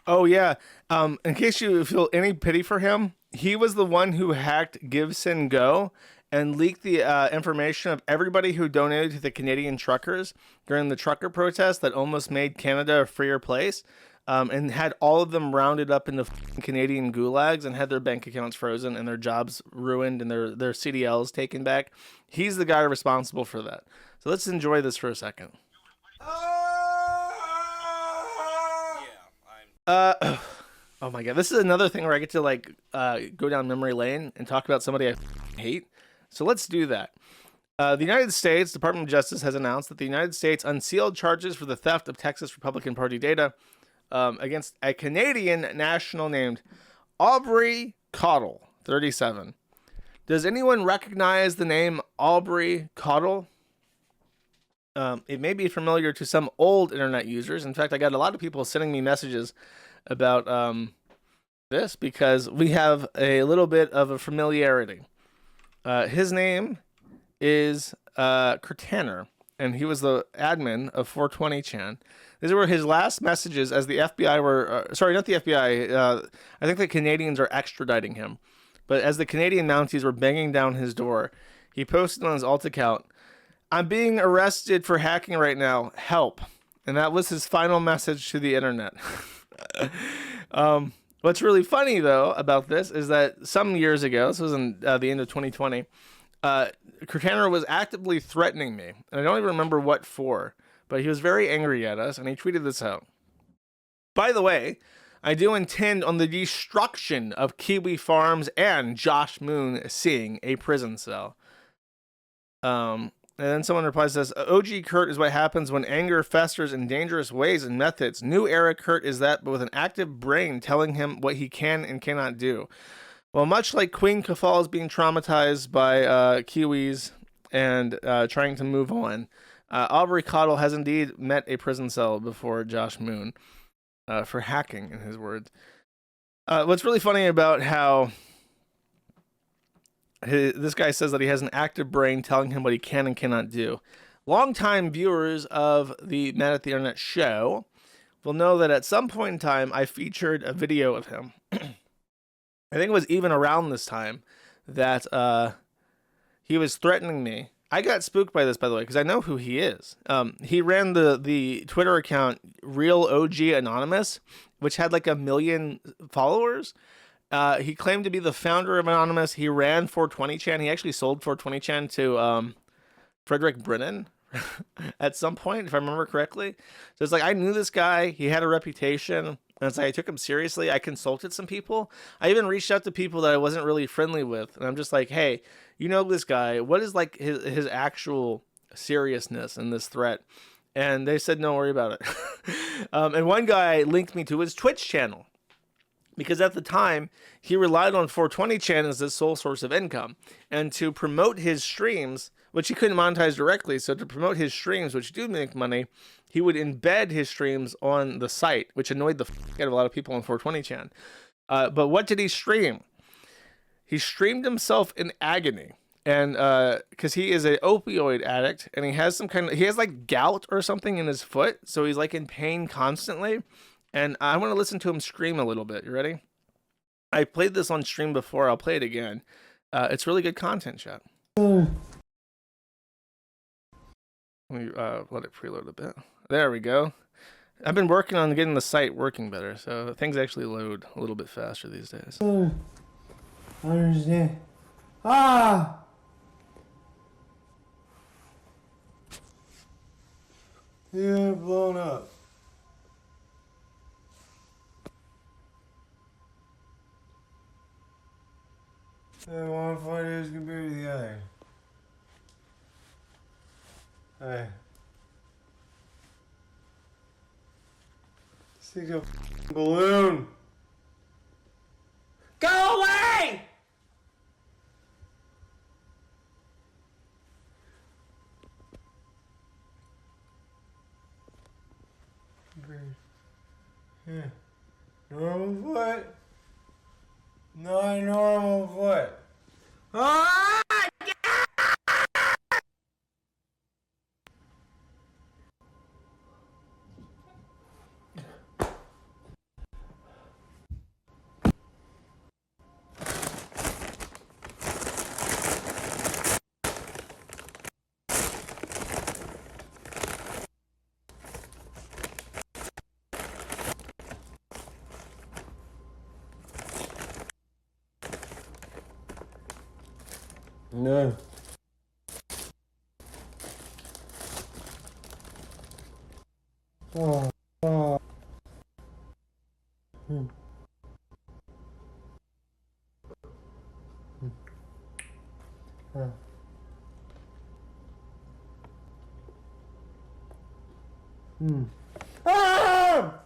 Oh yeah. In case you feel any pity for him, he was the one who hacked Gibson Go and leaked the information of everybody who donated to the Canadian truckers during the trucker protest that almost made Canada a freer place. And had all of them rounded up into Canadian gulags and had their bank accounts frozen and their jobs ruined and their CDLs taken back. He's the guy responsible for that. So let's enjoy this for a second. Uh, oh my god, this is another thing where I get to like go down memory lane and talk about somebody I hate. So let's do that. The United States Department of Justice has announced that the United States unsealed charges for the theft of Texas Republican Party data against a Canadian national named Aubrey Codd, 37. Does anyone recognize the name Aubrey Codd? It may be familiar to some old internet users. In fact, I got a lot of people sending me messages about this because we have a little bit of a familiarity. His name is Kirtaner, and he was the admin of 420chan. These were his last messages as the FBI were... sorry, not the FBI. I think the Canadians are extraditing him. But as the Canadian Mounties were banging down his door, he posted on his alt account, "I'm being arrested for hacking right now. Help." And that was his final message to the internet. What's really funny, though, about this is that some years ago, this was in the end of 2020, Kirtaner was actively threatening me. And I don't even remember what for, but he was very angry at us, and he tweeted this out. "By the way, I do intend on the destruction of Kiwi Farms and Josh Moon seeing a prison cell." And then someone replies, says, "OG Kurt is what happens when anger festers in dangerous ways and methods. New era Kurt is that, but with an active brain telling him what he can and cannot do." Well, much like Queen Kafal is being traumatized by Kiwis and trying to move on, Aubrey Codd has indeed met a prison cell before Josh Moon for hacking, in his words. What's really funny about how this guy says that he has an active brain telling him what he can and cannot do. Longtime viewers of the Man at the Internet show will know that at some point in time, I featured a video of him. I think it was even around this time that he was threatening me. I got spooked by this, by the way, because I know who he is. He ran the Twitter account Real OG Anonymous, which had like 1 million followers. He claimed to be the founder of Anonymous. He ran 420chan. He actually sold 420chan to Frederick Brennan at some point, if I remember correctly. So it's like, I knew this guy. He had a reputation. And it's like, I took him seriously. I consulted some people. I even reached out to people that I wasn't really friendly with. And I'm just like, hey, you know this guy. What is like his actual seriousness in this threat? And they said, don't worry about it. And one guy linked me to his Twitch channel, because at the time, he relied on 420chan as his sole source of income. And to promote his streams, which he couldn't monetize directly, so to promote his streams, which do make money, he would embed his streams on the site, which annoyed the fuck out of a lot of people on 420chan. But what did he stream? He streamed himself in agony. And because he is an opioid addict, and he has like gout or something in his foot, so he's like in pain constantly. And I want to listen to him scream a little bit. You ready? I played this on stream before. I'll play it again. It's really good content, chat. Let me let it preload a bit. There we go. I've been working on getting the site working better, so things actually load a little bit faster these days. I understand. Ah! Yeah, blown up. Yeah, one foot is compared to the other. Hey. Stick a balloon. Go away! Yeah. Normal foot. Not a normal foot. Ah! No. Oh. Oh. Hmm. Hmm. Hmm. Ah!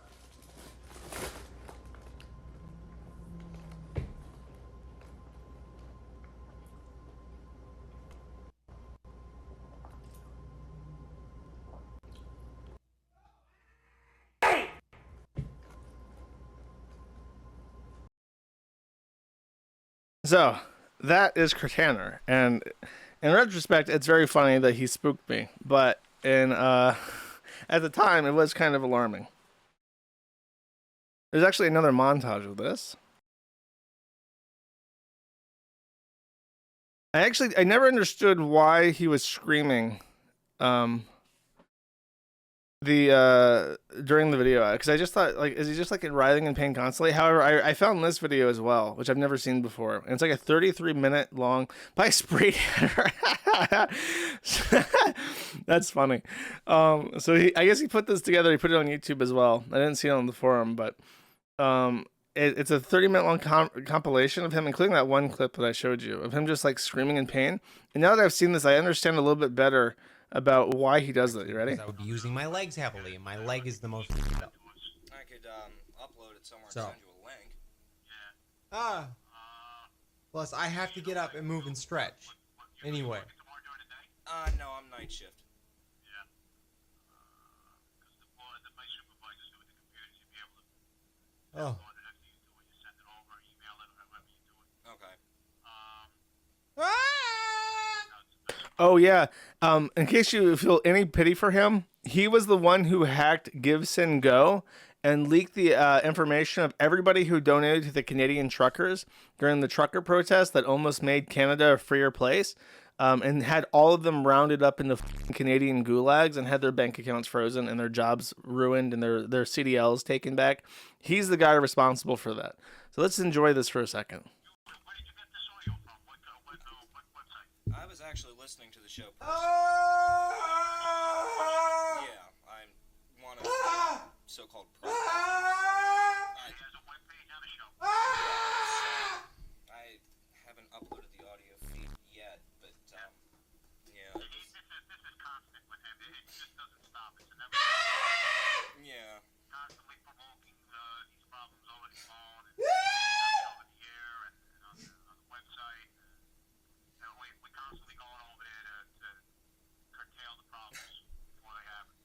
So that is Kirtaner, and in retrospect, it's very funny that he spooked me. But in at the time, it was kind of alarming. There's actually another montage of this. I never understood why he was screaming um the during the video, because I just thought, like, is he just like writhing in pain constantly? However, I found this video as well, which I've never seen before, and it's like a 33-minute long by sprayed. That's funny. So I guess he put this together. He put it on YouTube as well. I didn't see it on the forum, but it's a 30-minute long compilation of him, including that one clip that I showed you of him just like screaming in pain. And now that I've seen this, I understand a little bit better about why he does that. You ready? I would be using my legs heavily, and my leg is the most. I could upload it somewhere and send you a link. Ah. Plus, I have to get up and move and stretch. Anyway. No, I'm night shift. Oh. Okay. Oh yeah. In case you feel any pity for him, he was the one who hacked GiveSendGo and leaked the information of everybody who donated to the Canadian truckers during the trucker protest that almost made Canada a freer place, and had all of them rounded up into Canadian gulags and had their bank accounts frozen and their jobs ruined and their CDLs taken back. He's the guy responsible for that. So let's enjoy this for a second. I was actually listening to the show. Yeah, I'm one of the so-called pros. I haven't uploaded the audio feed yet, but yeah. This is constant with him. It just doesn't stop. It's a never. Yeah. Constantly provoking these problems over the phone and over the air and on the website. We're constantly going over there to curtail the problems before they happen.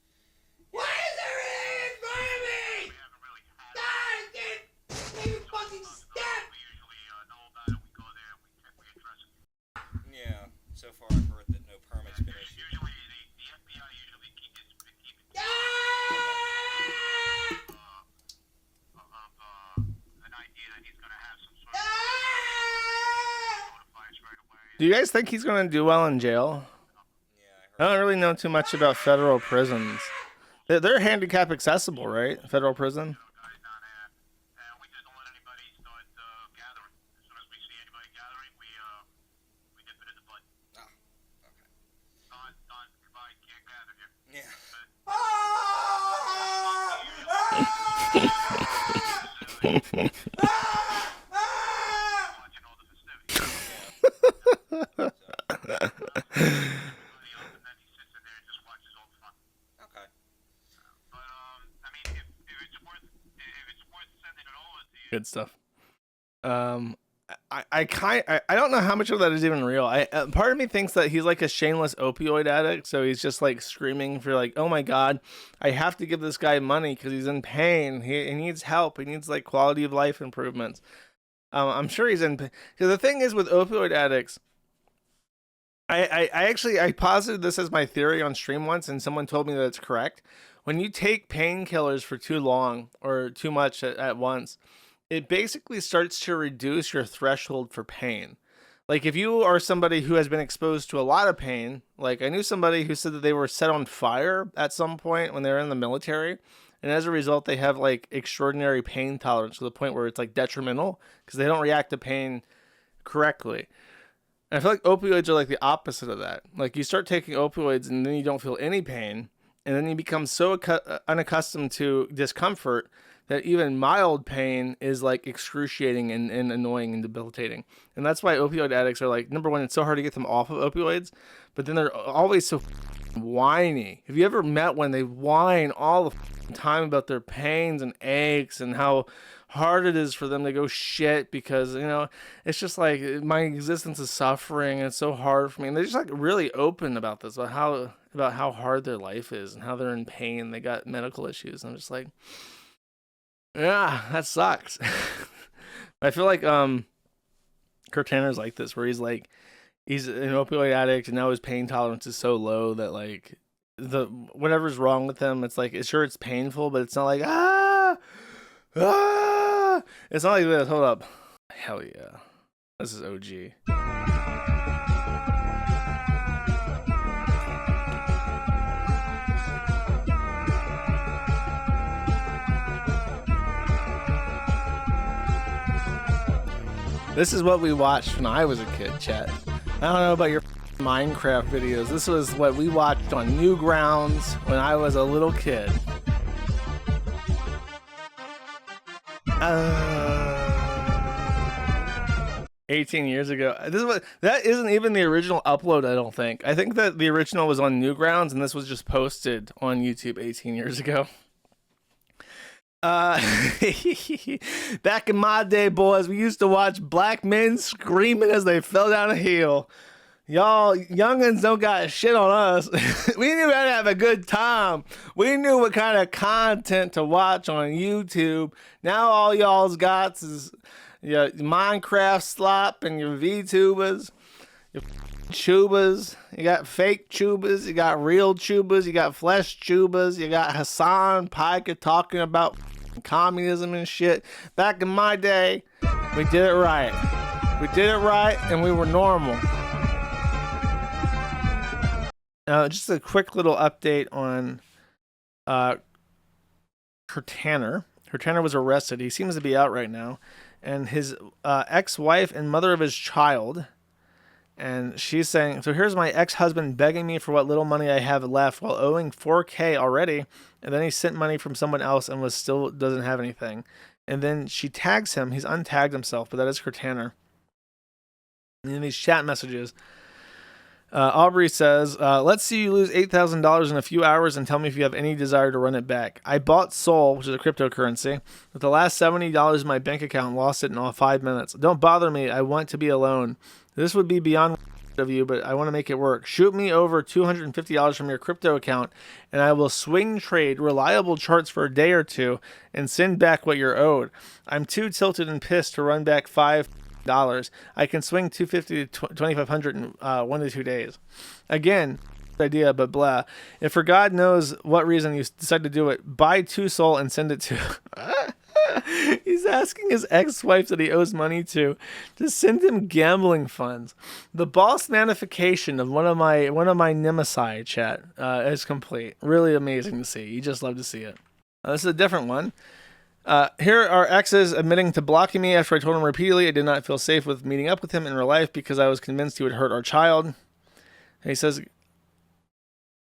Why is there in front of me? We haven't really had God, make me fucking step! We usually know about it. We go there. We address it. Yeah. So far, I've heard that no permits been issued. Usually, the FBI usually keep it. An idea that he's gonna have some sort of notify us right away. Do you guys think he's going to do well in jail? Yeah, I don't really know too much about federal prisons. They're handicap accessible, right? Federal prison. guys down there, and we just don't let anybody start gathering. As soon as we see anybody gathering, we nip it in the bud. Ah, okay. Don, goodbye. Can't gather here. Yeah. Watching all the festivities. Okay. But I mean, if it's worth sending it over to you. Good stuff. I don't know how much of that is even real. Part of me thinks that he's like a shameless opioid addict, so he's just like screaming for like, oh my god, I have to give this guy money because he's in pain. He needs help. He needs like quality of life improvements. I'm sure he's in. Because the thing is with opioid addicts, I posited this as my theory on stream once, and someone told me that it's correct. When you take painkillers for too long or too much at once, it basically starts to reduce your threshold for pain. Like if you are somebody who has been exposed to a lot of pain, like I knew somebody who said that they were set on fire at some point when they were in the military, and as a result they have like extraordinary pain tolerance to the point where it's like detrimental because they don't react to pain correctly. And I feel like opioids are like the opposite of that. Like, you start taking opioids and then you don't feel any pain, and then you become so unaccustomed to discomfort that even mild pain is like excruciating and annoying and debilitating. And that's why opioid addicts are like, number one, it's so hard to get them off of opioids, but then they're always so whiny. Have you ever met when they whine all the time about their pains and aches and how hard it is for them to go shit because, you know, it's just like my existence is suffering and it's so hard for me. And they're just like really open about this, about how hard their life is and how they're in pain. They got medical issues. And I'm just like, yeah, that sucks. I feel like Kirtaner's like this, where he's like, he's an opioid addict and now his pain tolerance is so low that like whatever's wrong with him, it's like, sure, it's painful, but it's not like it's not like this. Hold up. Hell yeah. This is OG. This is what we watched when I was a kid, chat. I don't know about your Minecraft videos. This was what we watched on Newgrounds when I was a little kid. 18 years ago. That isn't even the original upload, I don't think. I think that the original was on Newgrounds and this was just posted on YouTube 18 years ago. Back in my day, boys, we used to watch black men screaming as they fell down a hill. Y'all youngins don't got shit on us. We knew how to have a good time. We knew what kind of content to watch on YouTube. Now all y'all's got is your Minecraft slop and your VTubers, your tubers. You got fake tubers, you got real tubers, you got flesh tubers, you got Hassan Piker talking about communism and shit. Back in my day, we did it right. We did it right and we were normal. Just a quick little update on Kirtaner. Kirtaner was arrested. He seems to be out right now. And his ex-wife and mother of his child. And she's saying, so here's my ex-husband begging me for what little money I have left while owing $4,000 already. And then he sent money from someone else and still doesn't have anything. And then she tags him. He's untagged himself, but that is Kirtaner. And in these chat messages, Aubrey says, let's see you lose $8,000 in a few hours and tell me if you have any desire to run it back. I bought Sol, which is a cryptocurrency, with the last $70 in my bank account and lost it in all 5 minutes. Don't bother me. I want to be alone. This would be beyond of you, but I want to make it work. Shoot me over $250 from your crypto account and I will swing trade reliable charts for a day or two and send back what you're owed. I'm too tilted and pissed to run back $5. I can swing $250 to $2,500 in 1 to 2 days. Again, idea, but blah. If for God knows what reason you decide to do it, buy 2 Sol and send it to. He's asking his ex-wife that he owes money to send him gambling funds. The boss manification of one of my nemesis chat is complete. Really amazing to see. You just love to see it. This is a different one. Here are exes admitting to blocking me after I told him repeatedly I did not feel safe with meeting up with him in real life because I was convinced he would hurt our child. And he says,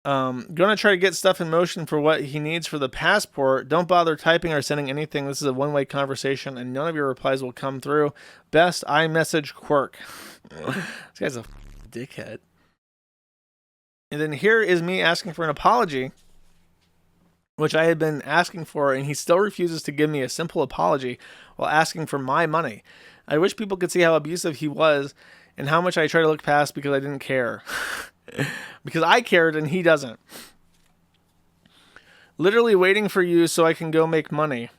gonna try to get stuff in motion for what he needs for the passport. Don't bother typing or sending anything. This is a one-way conversation and none of your replies will come through. Best iMessage quirk. This guy's a dickhead. And then here is me asking for an apology, which I had been asking for, and he still refuses to give me a simple apology while asking for my money. I wish people could see how abusive he was and how much I try to look past because I didn't care. Because I cared and he doesn't. Literally waiting for you so I can go make money.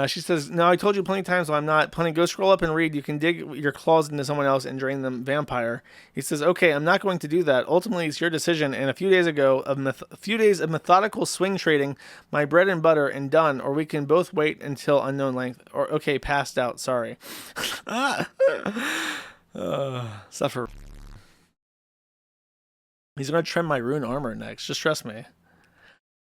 She says, no, I told you plenty of times I'm not. Plenty, go scroll up and read. You can dig your claws into someone else and drain them vampire. He says, okay, I'm not going to do that. Ultimately, it's your decision. And a few days ago, a few days of methodical swing trading, my bread and butter, and done. Or we can both wait until unknown length. Or, okay, passed out. Sorry. Suffer. He's going to trim my rune armor next. Just trust me.